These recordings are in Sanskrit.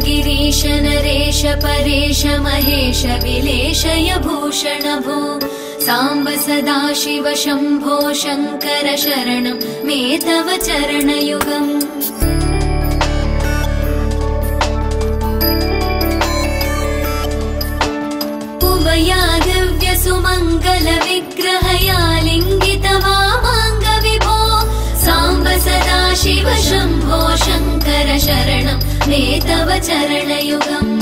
गिरीश नरेश परेश महेश विलेशय भूषण भो साम्ब सदाशिव शम्भो शङ्कर शरणं मे तव चरणयुगम् उमया दिव्य सुमङ्गल विग्रहया लिङ्गित वामाङ्ग विभो साम्ब सदाशिव शम्भो शङ्कर शरणं मे तव चरणयुगम्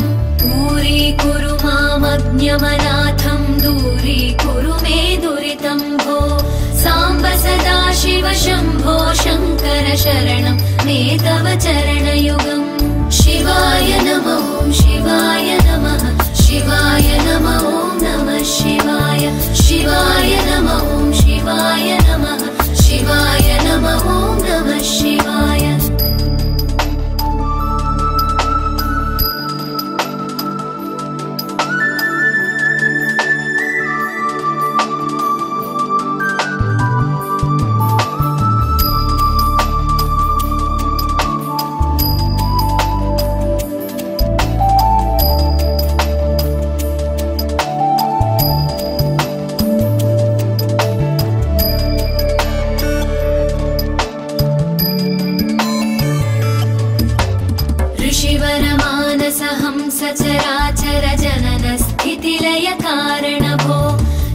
दूरीकुरु मामज्ञमनाथं दूरीकुरु मे दुरितं भो साम्ब सदाशिव शम्भो शङ्कर शरणं मे तव चरणयुगम् शिवाय नमः शिवाय नमः शिवाय नमः नमः शिवाय शिवाय नमः शिवाय नमः शिवाय नमः नमः शिवाय सचराचर जनन स्थितिलय कारण भो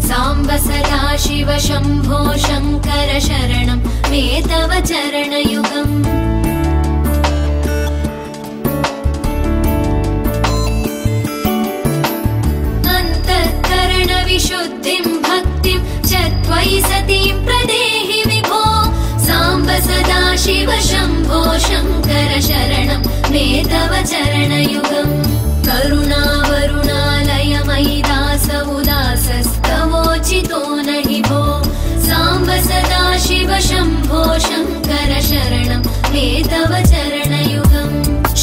साम्ब सदाशिव शम्भो शङ्कर शरणं मे तव चरणयुगम् अन्तःकरण विशुद्धिं भक्तिं च त्वयि सतीं प्रदेहि विभो साम्ब सदाशिव शम्भो शङ्कर शरणं मे तव चरणयुगम् करुणावरुणालय मयि दास उदासस्तवोचितो नहि भो साम्ब सदाशिव शम्भो शङ्कर शरणं मे तव चरणयुगम्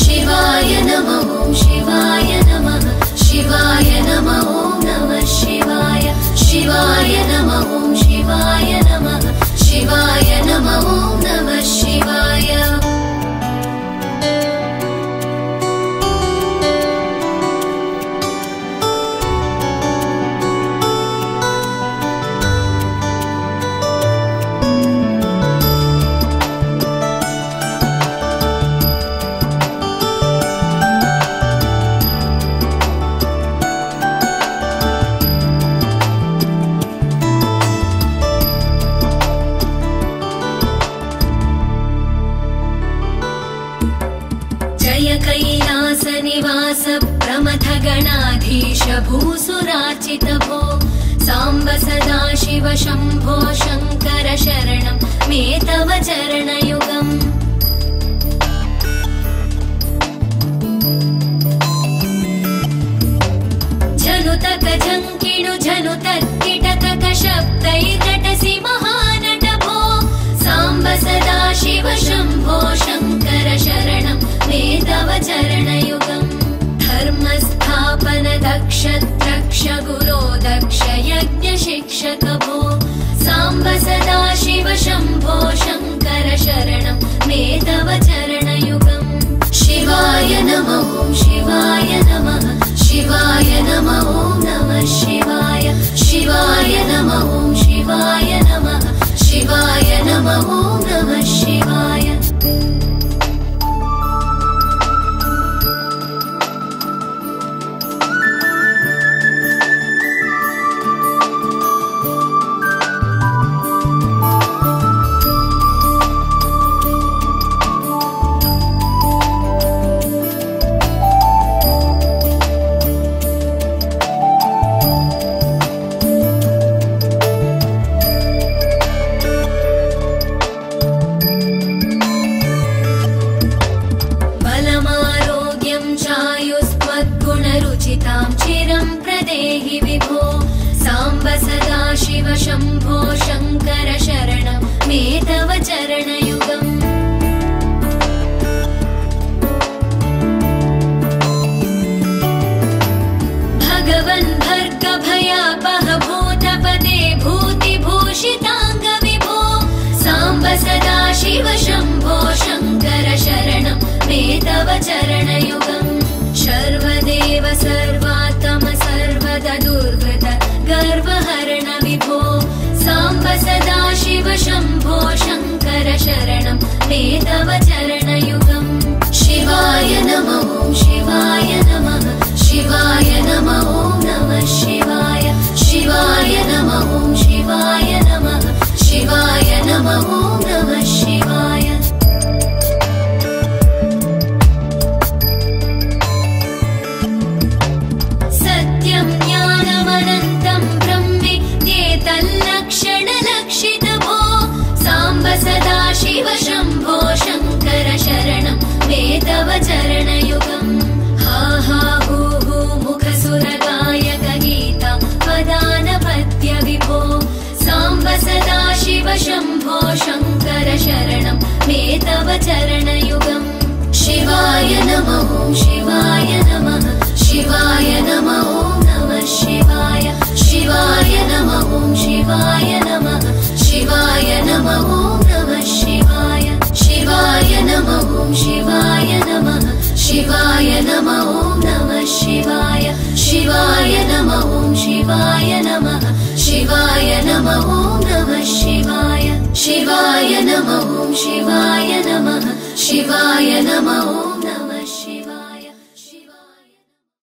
शिवाय नमः शिवाय नमः शिवाय नमः नमः शिवाय शिवाय नमः शिवाय नमः शिवाय नमः नमः शिवाय कैलास निवास प्रमथ गणाधीश भूसुरार्चित भो साम्ब सदाशिव शम्भो शङ्कर शरणं मे तव चरणयुगम् झनुतक झङ्किणु झनुतक्किटतक शब्दैर्नटसि महानट भो साम्ब सदाशिव शम्भो शङ्कर शरणं मे तव चरणयुगम् धर्मस्थापन दक्ष द्रक्ष गुरो दक्ष यज्ञ शिक्षक भो साम्ब सदाशिव शम्भो शङ्कर शरणं मे तव चरणयुगम् शिवाय नमः शिवाय नमः शिवाय नमः नमः शिवाय शिवाय नमः शिवाय नमः शिवाय नमः नमः शिवाय चरणयुगम् भगवन् भर्गभयापह भूतपदे भूतिभूषिताङ्गविभो साम्ब सदा शिव शम्भो शङ्कर शरणं मे तव चरणयुगम् सर्वदेव सर्वात्म सर्वदा दुर्गत गर्वहरण विभो साम्ब सदा शिव शम्भो शङ्कर शरणं मे तव चरणयुगम् शिवाय नमः शिवाय नमः शिवाय नमः नमः शिवाय शिवाय नमः शिवाय नमः शिवाय नमः नमः शिवाय सत्यं ज्ञानमनन्तं ब्रह्मेत्येतल्लक्षणलक्षितभो साम्ब सदा शिव शम्भो शङ्कर शरणं मे तव चरणयुगम् हा हा हू हू मुखसुरगायक गीता पदानपत्य विभो साम्ब सदा शिव शम्भो शङ्कर शरणं मे तव चरणयुगम् शिवाय नमः शिवाय नमः शिवाय नमः नमः शिवाय शिवाय नमः शिवाय नमः शिवाय नमः नमः शिवाय शिवाय नमः शिवाय नमः शिवाय नमः नमः शिवाय शिवाय नमः शिवाय नमः शिवाय नमः नमः शिवाय शिवाय नमः शिवाय नमः शिवाय नमः